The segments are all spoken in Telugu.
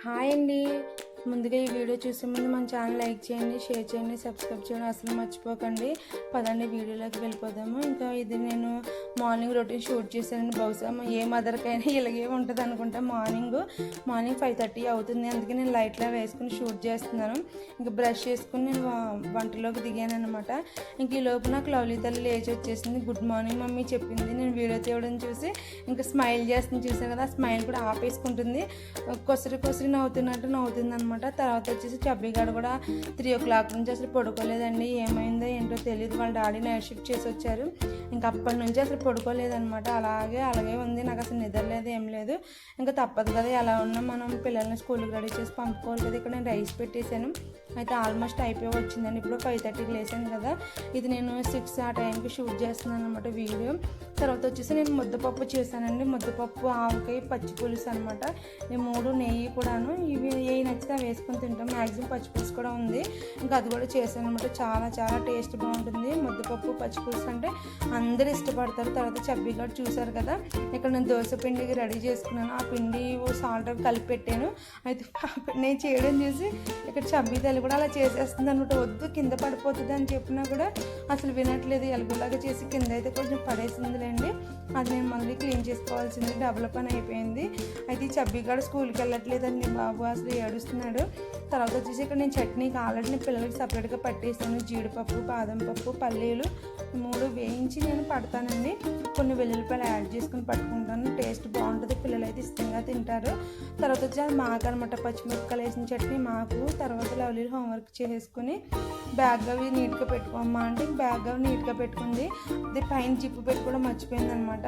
హాయ్ అండి. ముందుగా ఈ వీడియో చూసే ముందు మన ఛానల్ లైక్ చేయండి, షేర్ చేయండి, సబ్స్క్రైబ్ చేయడం అసలు మర్చిపోకండి. పదండి వీడియోలోకి వెళ్ళిపోదాము. ఇంకా ఇది నేను మార్నింగ్ రొటీన్ షూట్ చేశానండి. బహుశా ఏ మదర్కైనా ఇలాగే ఉంటుంది అనుకుంటా. మార్నింగ్ 5:30 అవుతుంది. అందుకే నేను లైట్లా వేసుకుని షూట్ చేస్తున్నాను. ఇంకా బ్రష్ చేసుకుని నేను వంటలోకి దిగాను అనమాట. ఇంక ఈ లోపు నాకు లవ్లీ తల్లి లేచి వచ్చేసింది. గుడ్ మార్నింగ్ మమ్మీ చెప్పింది. నేను వీడియో తీయడం చూసి ఇంకా స్మైల్ చేస్తుంది. చూసాను కదా, ఆ స్మైల్ కూడా ఆపేసుకుంటుంది. కొసరి నవ్వుతుంది అనమాట. తర్వాత వచ్చేసి చబ్బీగాడు కూడా 3 o'clock నుంచి అసలు పడుకోలేదండి. ఏమైందో ఏంటో తెలియదు. వాళ్ళ డాడీ నైట్ షిఫ్ట్ చేసి వచ్చారు. ఇంకా అప్పటి నుంచి అసలు పడుకోలేదనమాట. అలాగే ఉంది. నాకు అసలు నిద్ర లేదు, ఏం లేదు. ఇంకా తప్పదు కదా, ఎలా ఉన్నా మనం పిల్లల్ని స్కూల్కి రెడీ చేసి పంపుకోవాలి కదా. ఇక్కడ నేను రైస్ పెట్టేశాను. అయితే ఆల్మోస్ట్ అయిపోయి వచ్చిందండి. ఇప్పుడు 5:30కి లేసాను కదా. ఇది నేను 6 ఆ టైంకి షూట్ చేస్తున్నాను అనమాట వీడియో. తర్వాత వచ్చేసి నేను ముద్దపప్పు చేశానండి. ముద్దపప్పు, ఆవకాయ, పచ్చి పులుసు అనమాట. ఈ 3 నెయ్యి కూడాను. ఇవి ఏ నచ్చితే వేసుకొని తింటాం. మ్యాక్సిమం పచ్చి పులుసు కూడా ఉంది. ఇంకా అది కూడా చేశాను అనమాట. చాలా టేస్ట్ బాగుంటుంది. ముద్దపప్పు, పచ్చి పులుసు అంటే అందరూ ఇష్టపడతారు. తర్వాత చబ్బీగాడు చూసారు కదా, ఇక్కడ నేను దోశ పిండికి రెడీ చేసుకున్నాను. ఆ పిండి సాల్ట్ కలిపి పెట్టాను. అయితే నేను చేయడం చూసి ఇక్కడ చబ్బీ తల్లి కూడా అలా చేసేస్తుంది అనమాట. వద్దు కింద పడిపోతుంది అని చెప్పినా కూడా అసలు వినట్లేదు. ఎలుగులాగా చేసి కింద అయితే కొంచెం పడేసిందిలేండి. అది నేను మళ్ళీ క్లీన్ చేసుకోవాల్సింది. డబుల్ పని అయిపోయింది. అయితే ఈ చబ్బీగాడు స్కూల్కి వెళ్ళట్లేదండి బాబు, అసలు ఏడుస్తున్నాడు. తర్వాత వచ్చేసి ఇక్కడ నేను చట్నీకి ఆల్రెడీ నేను పిల్లలకి సపరేట్గా పట్టేస్తాను. జీడిపప్పు, బాదం పప్పు, పల్లీలు 3 వేయించి నేను పడతానండి. కొన్ని వెల్లుల్లిపాయలు యాడ్ చేసుకుని పట్టుకుంటాను. టేస్ట్ బాగుంటుంది. పిల్లలు అయితే ఇష్టంగా తింటారు. తర్వాత వచ్చి అది మాకు అనమాట. పచ్చిమిరపకాయలు వేసిన చట్నీ మాకు. తర్వాత లవ్లీ హోంవర్క్ చేసుకుని బ్యాగ్ అవి నీట్గా పెట్టుకోమ్మా అంటే బ్యాగ్ అవి నీట్గా పెట్టుకుంది. అది పైన జిప్పు పెట్టుకోవడం మర్చిపోయింది అనమాట.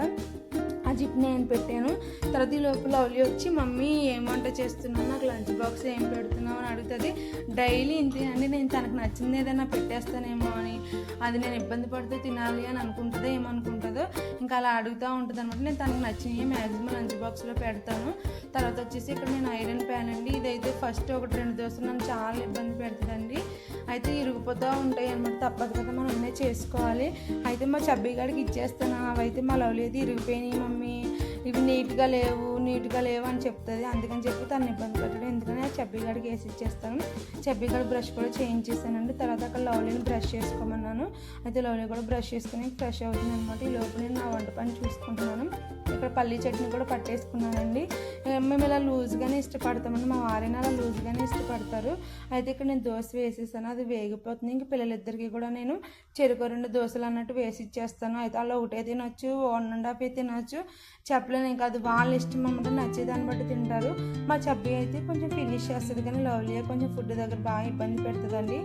ఆ జిప్ నేను పెట్టాను. తర్వాత ఈ లోపల లవ్లీ వచ్చి మమ్మీ ఏం వంట చేస్తున్నావు, నాకు లంచ్ బాక్స్ ఏం పెడుతున్నావు అని అడుగుతుంది. డైలీ ఇంతేనండి, నేను తనకు నచ్చింది ఏదైనా పెట్టేస్తానేమో అని, అది నేను ఇబ్బంది పడితే తినాలి అని అనుకుంటుందో ఏమనుకుంటుందో ఇంకా అలా అడుగుతూ ఉంటుంది అనమాట. నేను తనకు నచ్చినవి మ్యాక్సిమం లంచ్ బాక్స్లో పెడతాను. తర్వాత వచ్చేసి ఇక్కడ నేను ఐరన్ ప్యాన్ అండి. ఇదైతే ఫస్ట్ 1-2 దోశలు నన్ను చాలా ఇబ్బంది పెడుతుందండి. అయితే ఇరిగిపోతూ ఉంటాయి అనమాట. తప్పదు కదా, మనం అన్నీ చేసుకోవాలి. అయితే మా చబ్బీగాడికి ఇచ్చేస్తాను. అవైతే మా లవ్లీ అయితే ఇరిగిపోయినాయి మమ్మీ, ఇవి నీట్గా లేవు అని చెప్తుంది. అందుకని చెప్పి తను ఇబ్బంది పెట్టడం ఎందుకని ఆ చబ్బీగాడికి వేసి ఇచ్చేస్తాను. చబ్బీగాడి బ్రష్ కూడా చేయించేసానండి. తర్వాత అక్కడ లవ్లీని బ్రష్ చేసుకోమన్నాను. అయితే లవ్లీ కూడా బ్రష్ చేసుకుని ఫ్రెష్ అవుతుంది అనమాట. ఈ లోపు నేను నా వంట పని చూసుకుంటున్నాను. ఇక్కడ పల్లీ చట్నీ కూడా పట్టేసుకున్నానండి. మేము ఇలా లూజ్గానే ఇష్టపడతామండి. మా వారైనా అలా లూజ్గానే ఇష్టపడతారు. అయితే ఇక్కడ నేను దోశ వేసేసాను. అది వేగిపోతుంది. ఇంక పిల్లలిద్దరికీ కూడా నేను చెరుకు 2 దోశలు అన్నట్టు వేసి ఇచ్చేస్తాను. అయితే వాళ్ళు ఒకటే తినొచ్చు, 1.5 తినొచ్చు, చెప్పలేను. ఇంకా అది వాళ్ళ ఇష్టం అన్నమాట. నచ్చేదాన్ని బట్టి తింటారు. మా చబ్బీ అయితే కొంచెం ఫినిష్ చేస్తుంది, కానీ లవ్లీ కొంచెం ఫుడ్ దగ్గర బాగా ఇబ్బంది పెడుతుందండి.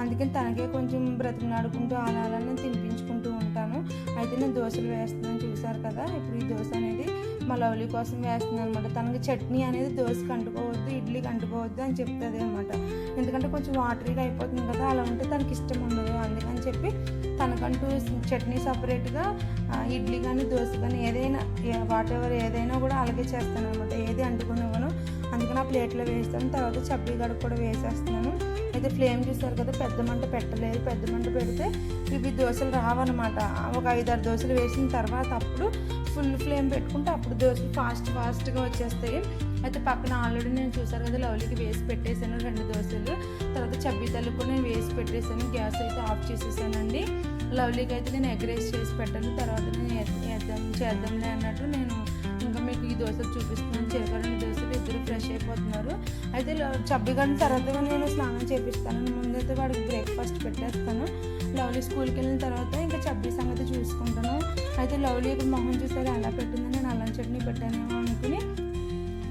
అందుకని తనకే కొంచెం బ్రతిమలాడుకుంటూ అలా నేను తినిపించుకుంటూ ఉంటాను. అయితే నేను దోశలు వేస్తున్నాను, చూసారు కదా. ఇప్పుడు ఈ దోశ అనేది మా లవ్లీ కోసం వేస్తున్నాను అనమాట. తనకి చట్నీ అనేది దోశకి అంటుకోవద్దు, ఇడ్లీకి అంటుకోవద్దు అని చెప్తుంది అనమాట. ఎందుకంటే కొంచెం వాటరీగా అయిపోతుంది కదా, అలా ఉంటే తనకి ఇష్టం ఉండదు. అందుకని చెప్పి తనకంటూ చట్నీ సపరేట్గా, ఇడ్లీ కానీ దోశ కానీ ఏదైనా వాటెవర్ ఏదైనా కూడా అలాగే చేస్తాను అనమాట. ఏది అంటుకునేవను అందుకని ఆ ప్లేట్లో వేస్తాను. తర్వాత చబ్బీ గడుపు కూడా వేసేస్తున్నాను. అయితే ఫ్లేమ్ చూస్తారు కదా, పెద్ద మంట పెట్టలేదు. పెద్ద మంట పెడితే ఇవి దోశలు రావన్నమాట. ఒక 5-6 దోశలు వేసిన తర్వాత అప్పుడు ఫుల్ ఫ్లేమ్ పెట్టుకుంటే అప్పుడు దోశలు ఫాస్ట్గా వచ్చేస్తాయి. అయితే పక్కన ఆల్రెడీ నేను చూసారు కదా, లవ్లీకి వేసి పెట్టేశాను 2 దోశలు. తర్వాత చబ్బీ తల్లికి కూడా నేను వేసి పెట్టేశాను. గ్యాస్ అయితే ఆఫ్ చేసేసానండి. లవ్లీకి అయితే నేను ఎగ్ రైస్ చేసి పెట్టాను. తర్వాత నేను చేద్దాంలే అన్నట్టు నేను ఇంకా మీకు ఈ దోశలు చూపిస్తున్నాను. చెరుకు 2 దోశలు, ఇద్దరు ఫ్రెష్ అయిపోతున్నారు. అయితే చబ్బీగాడిని తర్వాత నేను స్నానం చేపిస్తాను. ముందైతే వాడికి బ్రేక్ఫాస్ట్ పెట్టేస్తాను. లవ్లీ స్కూల్కి వెళ్ళిన తర్వాత ఇంకా చబ్బీ సంగతి చూసుకుంటాను. అయితే లవ్లీ ఇక్కడ మొహం చూసారు ఎలా పెట్టిందో, నేను అల్లం చట్నీ పెట్టానేమో అనుకుని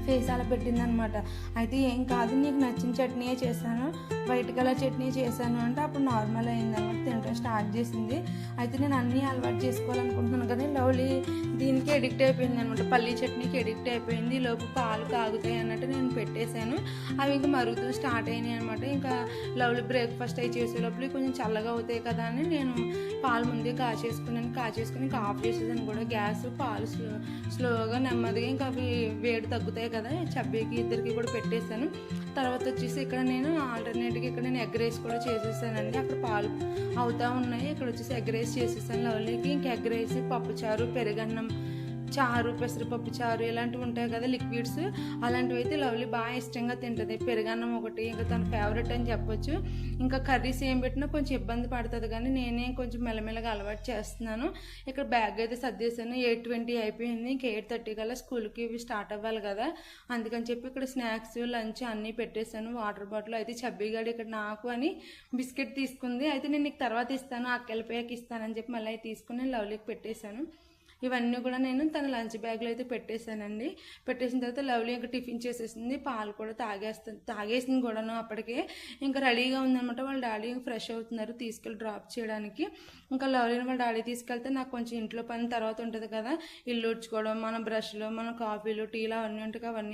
ఫేస్ అలా పెట్టిందనమాట. అయితే ఏం కాదు, నీకు నచ్చిన చట్నీయే చేశాను, వైట్ కలర్ చట్నీ చేశాను అంటే అప్పుడు నార్మల్ అయిందనమాట. తినడం స్టార్ట్ చేసింది. అయితే నేను అన్నీ అలవాటు చేసుకోవాలనుకుంటున్నాను కానీ లవ్లీ దీనికి ఎడిక్ట్ అయిపోయింది అనమాట. పల్లీ చట్నీకి ఎడిక్ట్ అయిపోయింది. లోపు పాలు కాగుతాయి అన్నట్టు నేను పెట్టేశాను. అవి ఇంకా మరుగుతూ స్టార్ట్ అయినాయి అనమాట. ఇంకా లవ్లీ బ్రేక్ఫాస్ట్ అయి చేసే లోపల కొంచెం చల్లగా అవుతాయి కదా అని నేను పాలు ముందే కాచేసుకుని ఇంకా ఆఫ్ చేసేదాన్ని కూడా గ్యాస్. పాలు స్లోగా నెమ్మదిగా ఇంకా అవి వేడి తగ్గుతాయి కదా, చబ్బీకి ఇద్దరికి కూడా పెట్టేశాను. తర్వాత వచ్చేసి ఇక్కడ నేను ఆల్టర్నేట్గా ఇక్కడ నేను ఎగ్ రైస్ కూడా చేసేసానండి. అక్కడ పాలు అవుతూ ఉన్నాయి, ఇక్కడ వచ్చేసి ఎగ్ రైస్ చేసేసాను లవ్లీకి. ఇంక ఎగ్ రైస్, పప్పుచారు, పెరుగన్నం చారు, పెసరపప్పు చారు ఇలాంటివి ఉంటాయి కదా లిక్విడ్స్, అలాంటివి అయితే లవ్లీ బాగా ఇష్టంగా తింటుంది. పెరుగన్నం ఒకటి ఇంకా తన ఫేవరెట్ అని చెప్పొచ్చు. ఇంకా కర్రీస్ ఏం పెట్టినా కొంచెం ఇబ్బంది పడుతుంది, కానీ నేనే కొంచెం మెల్లమెల్లగా అలవాటు చేస్తున్నాను. ఇక్కడ బ్యాగ్ అయితే సర్దేశాను. 8:20 అయిపోయింది. ఇంకా 8:30 కల్లా స్కూల్కి ఇవి స్టార్ట్ అవ్వాలి కదా, అందుకని చెప్పి ఇక్కడ స్నాక్స్ లంచ్ అన్నీ పెట్టేశాను. వాటర్ బాటిల్ అయితే చబ్బీగాడు ఇక్కడ నాకు అని బిస్కెట్ తీసుకుంది. అయితే నేను నీకు తర్వాత ఇస్తాను, అక్కెళ్ళిపోయాక ఇస్తానని చెప్పి మళ్ళీ తీసుకుని నేను లవ్లీకి పెట్టేశాను. ఇవన్నీ కూడా నేను తన లంచ్ బ్యాగ్లో అయితే పెట్టేశానండి. పెట్టేసిన తర్వాత లవ్లీ ఇంకా టిఫిన్ చేసేసింది, పాలు కూడా తాగేసింది కూడాను. అప్పటికే ఇంకా రెడీగా ఉందనమాట. వాళ్ళ డాడీ ఫ్రెష్ అవుతున్నారు తీసుకెళ్ళి డ్రాప్ చేయడానికి. ఇంకా లవ్లీని వాళ్ళ డాడీ తీసుకెళ్తే నాకు కొంచెం ఇంట్లో పని తర్వాత ఉంటుంది కదా, ఇల్లు ఉడ్చుకోవడం, మన బ్రష్లు, మన కాఫీలు, టీలు అవన్నీ ఉంటాయి, అవన్నీ